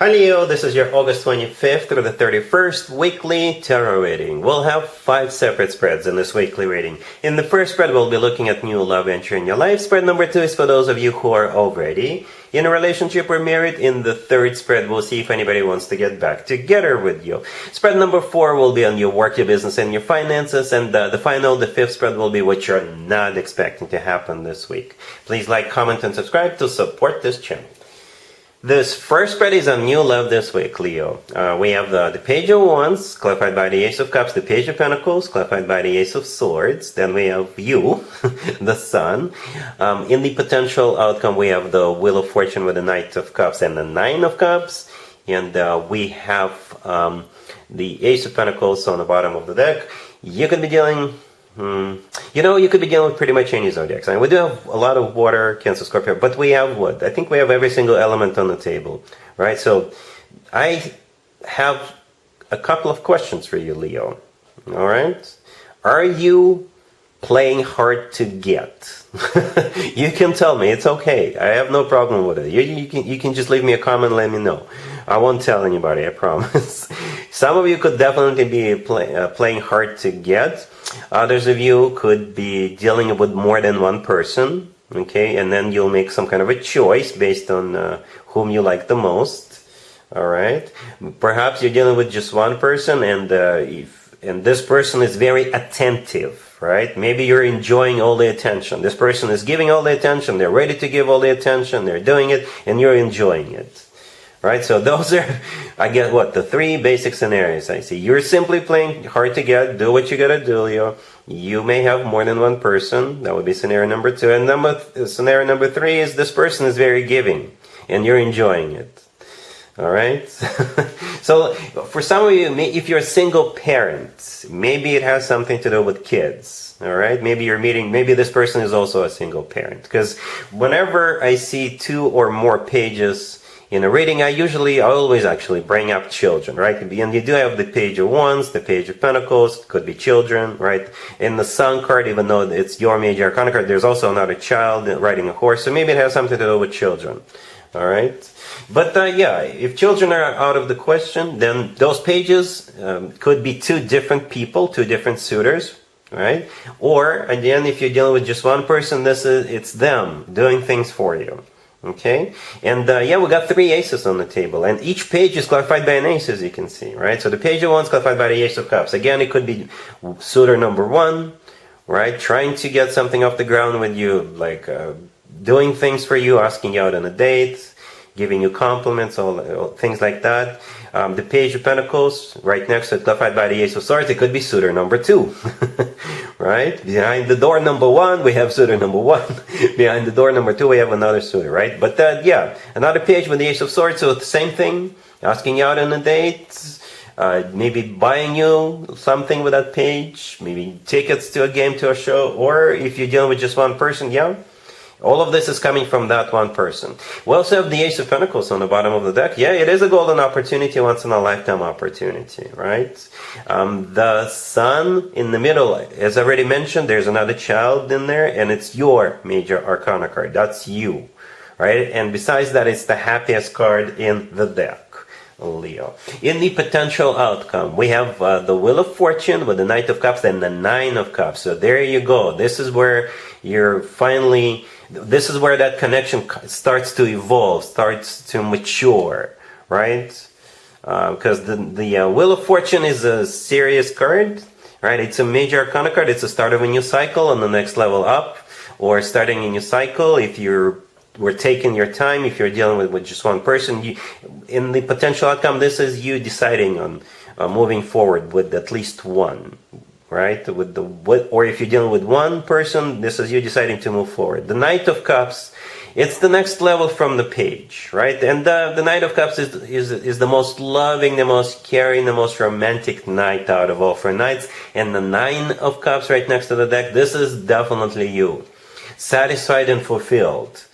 Hi Leo, this is your August 25th through the 31st weekly tarot reading. We'll have 5 separate spreads in this weekly reading. In the first spread, we'll be looking at new love entering your life. Spread number 2 is for those of you who are already in a relationship or married. In the third spread, we'll see if anybody wants to get back together with you. Spread number 4 will be on your work, your business, and your finances. And the fifth spread will be what you're not expecting to happen this week. Please like, comment, and subscribe to support this channel. This first spread is on new love this week, Leo. We have the Page of Wands, clarified by the Ace of Cups, the Page of Pentacles, clarified by the Ace of Swords. Then we have you, the Sun. In the potential outcome, we have the Wheel of Fortune with the Knight of Cups and the Nine of Cups. And we have the Ace of Pentacles on the bottom of the deck. You could be dealing... you could be dealing with pretty much any zodiac sign. We do have a lot of water, Cancer, Scorpio, but we have what? I think we have every single element on the table, right? So I have a couple of questions for you, Leo. All right? Are you playing hard to get? You can tell me. It's okay. I have no problem with it. You can just leave me a comment and let me know. I won't tell anybody, I promise. Some of you could definitely be playing hard to get. Others of you could be dealing with more than one person, okay? And then you'll make some kind of a choice based on whom you like the most, all right? Perhaps you're dealing with just one person, and this person is very attentive, right? Maybe you're enjoying all the attention. This person is giving all the attention. They're ready to give all the attention. They're doing it, and you're enjoying it. Right, so those are, I guess, the 3 basic scenarios I see. You're simply playing hard to get. Do what you gotta do, Leo. You may have more than one person. That would be scenario number 2. And scenario number 3 is this person is very giving, and you're enjoying it. All right? So for some of you, if you're a single parent, maybe it has something to do with kids. All right? Maybe this person is also a single parent. Because whenever I see 2 or more pages in a reading, I always actually bring up children, right? And you do have the Page of Wands, the Page of Pentacles, could be children, right? In the Sun card, even though it's your major arcana card, there's also another child riding a horse, so maybe it has something to do with children, all right? But if children are out of the question, then those pages could be 2 different people, 2 different suitors, right? Or, again, if you're dealing with just one person, it's them doing things for you. Okay, and we got 3 aces on the table, and each page is clarified by an ace, as you can see, right? So the Page of Wands clarified by the Ace of Cups. Again, it could be suitor number 1, right? Trying to get something off the ground with you, like doing things for you, asking you out on a date, giving you compliments, all things like that. The Page of Pentacles, right next to it, clarified by the Ace of Swords, it could be suitor number 2. Right? Behind the door number 1, we have suitor number 1. Behind the door number 2, we have another suitor, right? But another page with the Ace of Swords, so the same thing, asking you out on a date, maybe buying you something with that page, maybe tickets to a game, to a show, or if you're dealing with just one person, all of this is coming from that one person. We also have the Ace of Pentacles on the bottom of the deck. Yeah, it is a golden opportunity, once in a lifetime opportunity, right? The Sun in the middle, as I already mentioned, there's another child in there, and it's your major arcana card. That's you, right? And besides that, it's the happiest card in the deck, Leo. In the potential outcome, we have the Wheel of Fortune with the Knight of Cups and the Nine of Cups. So there you go. This is where that connection starts to evolve, starts to mature, right? Because the Wheel of Fortune is a serious card, right? It's a major arcana card. It's the start of a new cycle on the next level up, or starting a new cycle if we're taking your time, if you're dealing with just one person. In the potential outcome, this is you deciding on moving forward with at least one, right? Or if you're dealing with one person, this is you deciding to move forward. The Knight of Cups, it's the next level from the page, right? And the Knight of Cups is the most loving, the most caring, the most romantic knight out of all 4 knights. And the Nine of Cups right next to the deck, this is definitely you. Satisfied and fulfilled,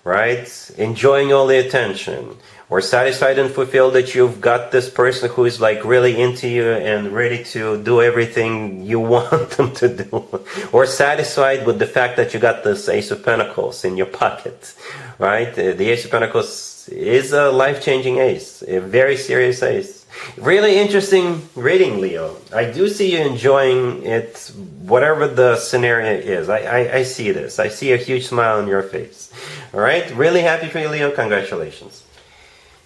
right? Enjoying all the attention. Or satisfied and fulfilled that you've got this person who is like really into you and ready to do everything you want them to do. Or satisfied with the fact that you got this Ace of Pentacles in your pocket, right? The Ace of Pentacles is a life-changing ace, a very serious ace. Really interesting reading, Leo. I do see you enjoying it, whatever the scenario is. I see this. I see a huge smile on your face. All right? Really happy for you, Leo. Congratulations.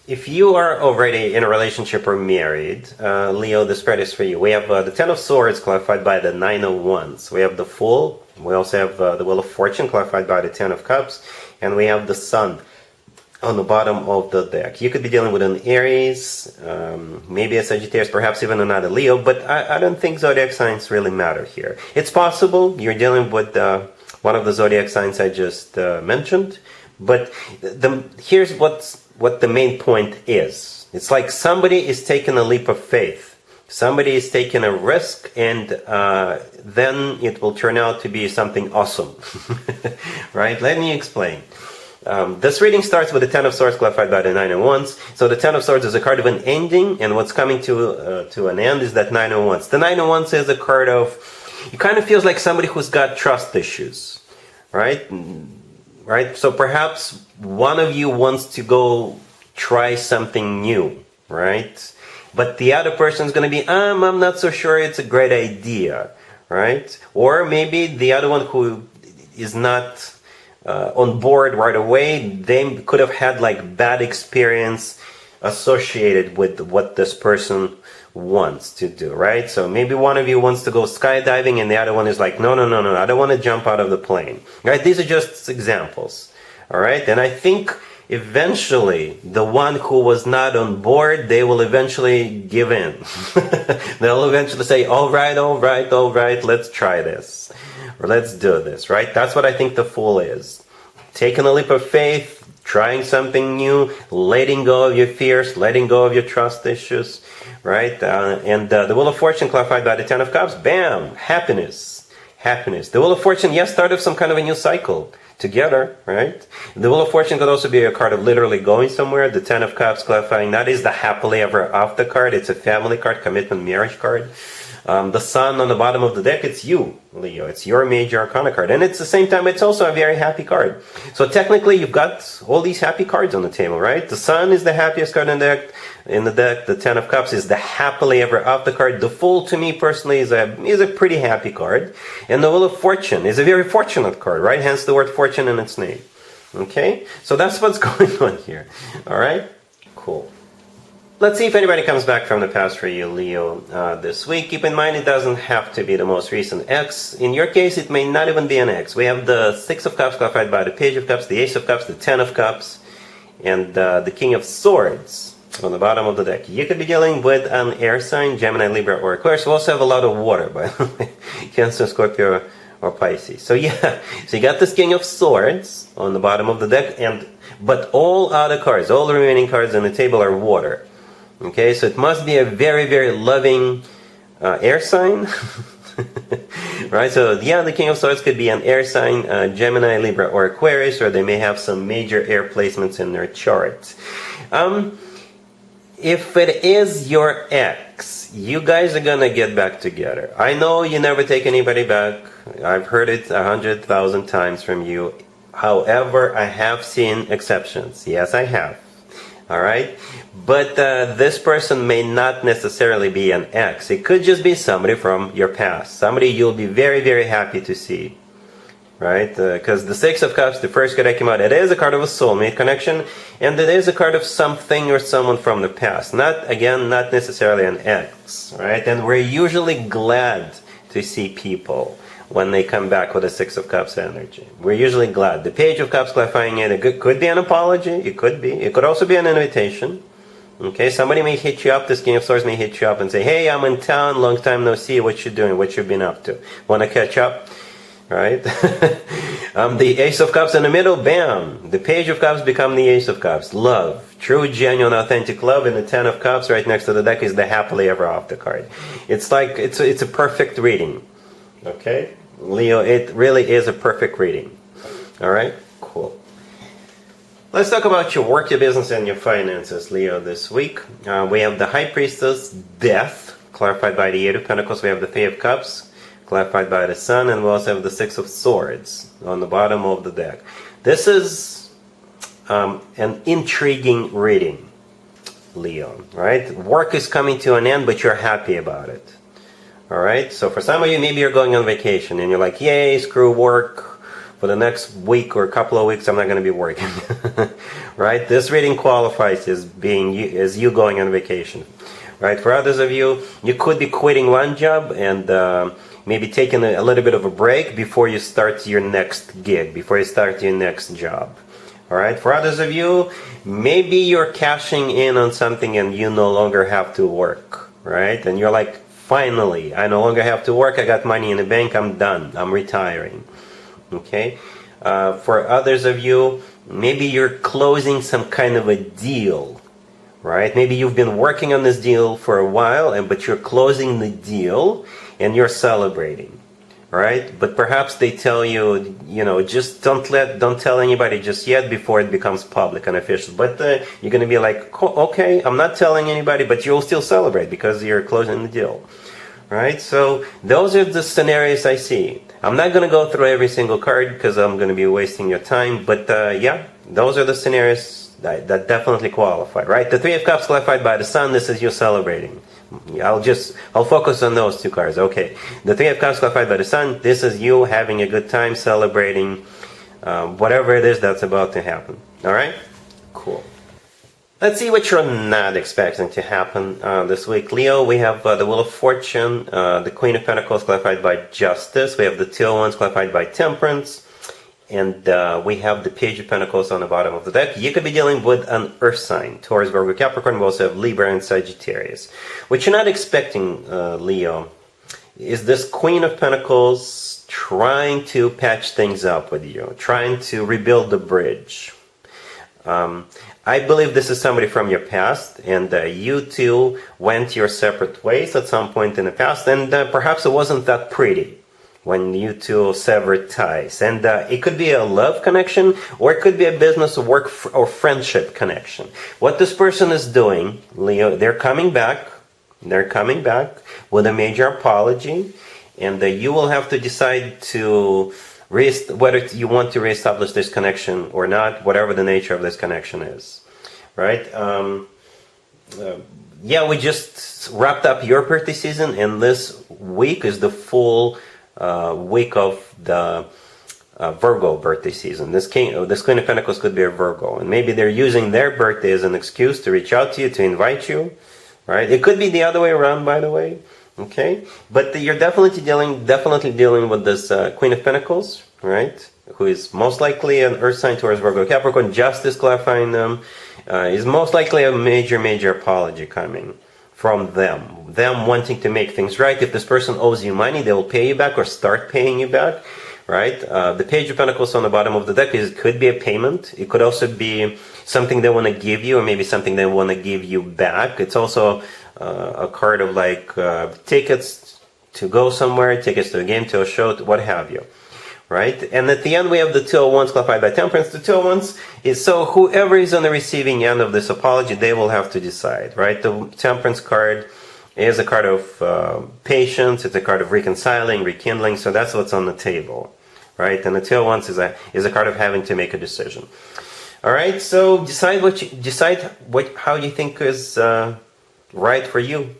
If you are already in a relationship or married, Leo, the spread is for you. We have the Ten of Swords clarified by the Nine of Wands. We have the Fool. We also have the Wheel of Fortune clarified by the Ten of Cups. And we have the Sun on the bottom of the deck. You could be dealing with an Aries, maybe a Sagittarius, perhaps even another Leo, but I don't think zodiac signs really matter here. It's possible you're dealing with one of the zodiac signs I just mentioned, but here's what the main point is. It's like somebody is taking a leap of faith. Somebody is taking a risk, and then it will turn out to be something awesome. Right? Let me explain. This reading starts with the Ten of Swords clarified by the Nine of Wands. So the Ten of Swords is a card of an ending, and what's coming to an end is that Nine of Wands. The Nine of Wands is a card of, it kind of feels like somebody who's got trust issues, right? Right? So perhaps one of you wants to go try something new, right? But the other person is going to be, I'm not so sure it's a great idea, right? Or maybe the other one who is not on board right away, they could have had like bad experience associated with what this person wants to do, right? So maybe one of you wants to go skydiving and the other one is like, no, I don't want to jump out of the plane, right? These are just examples, all right? And I think eventually the one who was not on board, they will eventually give in. They'll eventually say, all right, let's try this. Or let's do this, right? That's what I think the Fool is. Taking a leap of faith, trying something new, letting go of your fears, letting go of your trust issues, right? And the Wheel of Fortune clarified by the Ten of Cups, bam, happiness. The Wheel of Fortune, yes, start of some kind of a new cycle together, right? The Wheel of Fortune could also be a card of literally going somewhere. The Ten of Cups clarifying that is the happily ever after card. It's a family card, commitment, marriage card. The Sun on the bottom of the deck, it's you, Leo. It's your major arcana card. And at the same time, it's also a very happy card. So technically, you've got all these happy cards on the table, right? The Sun is the happiest card in the deck. The Ten of Cups is the happily ever after card. The Fool, to me personally, is a pretty happy card. And the Wheel of Fortune is a very fortunate card, right? Hence the word fortune in its name. Okay? So that's what's going on here. All right? Cool. Let's see if anybody comes back from the past for you, Leo, this week. Keep in mind, it doesn't have to be the most recent ex. In your case, it may not even be an ex. We have the Six of Cups clarified by the Page of Cups, the Ace of Cups, the Ten of Cups, and the King of Swords on the bottom of the deck. You could be dealing with an air sign, Gemini, Libra, or Aquarius. We also have a lot of water, by the way. Cancer, Scorpio, or Pisces. So yeah, so you got this King of Swords on the bottom of the deck, but all other cards, all the remaining cards on the table are water. Okay, so it must be a very, very loving air sign. Right, so yeah, the King of Swords could be an air sign, Gemini, Libra, or Aquarius, or they may have some major air placements in their chart. If it is your ex, you guys are gonna get back together. I know you never take anybody back. I've heard it 100,000 times from you. However, I have seen exceptions. Yes, I have. All right, but this person may not necessarily be an ex. It could just be somebody from your past, somebody you'll be very, very happy to see, right? Because the Six of Cups, the first card that came out, it is a card of a soulmate connection, and it is a card of something or someone from the past. Not necessarily an ex, right? And we're usually glad to see people when they come back with a Six of Cups energy. We're usually glad. The Page of Cups clarifying it could be an apology. It could be. It could also be an invitation. Okay, somebody may hit you up. This King of Swords may hit you up and say, hey, I'm in town. Long time no see. What you doing? What you been up to? Want to catch up? Right? The Ace of Cups in the middle, bam. The Page of Cups become the Ace of Cups. Love. True, genuine, authentic love. And the Ten of Cups right next to the deck is the happily ever after card. It's like, it's a perfect reading. Okay? Leo, it really is a perfect reading. All right? Cool. Let's talk about your work, your business, and your finances, Leo, this week. We have the High Priestess, Death, clarified by the Eight of Pentacles. We have the Three of Cups, clarified by the Sun. And we also have the Six of Swords on the bottom of the deck. This is an intriguing reading, Leo, right? Work is coming to an end, but you're happy about it. All right, so for some of you, maybe you're going on vacation and you're like, yay, screw work. For the next week or a couple of weeks, I'm not going to be working. Right? This reading qualifies as you going on vacation. Right? For others of you, you could be quitting one job and maybe taking a little bit of a break before you start your next gig, before you start your next job. All right? For others of you, maybe you're cashing in on something and you no longer have to work. Right? And you're like, finally, I no longer have to work. I got money in the bank. I'm done. I'm retiring. Okay? For others of you, maybe you're closing some kind of a deal. Right? Maybe you've been working on this deal for a while, but you're closing the deal and you're celebrating. Right? But perhaps they tell you, just don't tell anybody just yet before it becomes public and official. But you're going to be like, okay, I'm not telling anybody, but you'll still celebrate because you're closing the deal. Right? So those are the scenarios I see. I'm not going to go through every single card because I'm going to be wasting your time. But yeah, those are the scenarios that definitely qualify. Right? The Three of Cups clarified by the Sun. This is you celebrating. I'll focus on those two cards. Okay. The Three of Cups clarified by the Sun. This is you having a good time celebrating whatever it is that's about to happen. All right? Cool. Let's see what you're not expecting to happen this week. Leo, we have the Wheel of Fortune, the Queen of Pentacles clarified by Justice. We have the Two of Wands clarified by Temperance. And we have the Page of Pentacles on the bottom of the deck. You could be dealing with an Earth sign, Taurus, Virgo, Capricorn. We also have Libra and Sagittarius. What you're not expecting, Leo, is this Queen of Pentacles trying to patch things up with you, trying to rebuild the bridge. I believe this is somebody from your past, and you two went your separate ways at some point in the past, and perhaps it wasn't that pretty when you two severed ties. And it could be a love connection, or it could be a business, work, or friendship connection. What this person is doing, Leo, they're coming back. They're coming back with a major apology, and you will have to decide to whether you want to reestablish this connection or not, whatever the nature of this connection is, right? Yeah, we just wrapped up your birthday season, and this week is the full week of the Virgo birthday season. This Queen of Pentacles could be a Virgo, and maybe they're using their birthday as an excuse to reach out to you, to invite you, right? It could be the other way around, by the way. Okay, but you're definitely dealing with this Queen of Pentacles, right? Who is most likely an Earth sign, Taurus, Virgo, Capricorn. Justice clarifying them is most likely a major apology coming from them wanting to make things right. If this person owes you money, they will pay you back or start paying you back, right? The Page of Pentacles on the bottom of the deck could be a payment. It could also be something they want to give you, or maybe something they want to give you back. It's also a card of like tickets to go somewhere, tickets to a game, to a show, what have you, right? And at the end we have the Two of Wands clarified by Temperance. The Two of Wands is so whoever is on the receiving end of this apology, they will have to decide, right? The Temperance card is a card of patience. It's a card of reconciling, rekindling. So that's what's on the table, right? And the Two of Wands is a card of having to make a decision. All right, so decide how you think is right for you,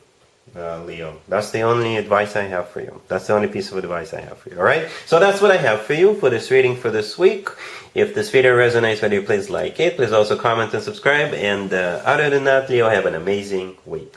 Leo. That's the only advice I have for you. That's the only piece of advice I have for you. All right, so that's what I have for you for this reading for this week. If this video resonates with you, please like it. Please also comment and subscribe. And other than that, Leo, have an amazing week.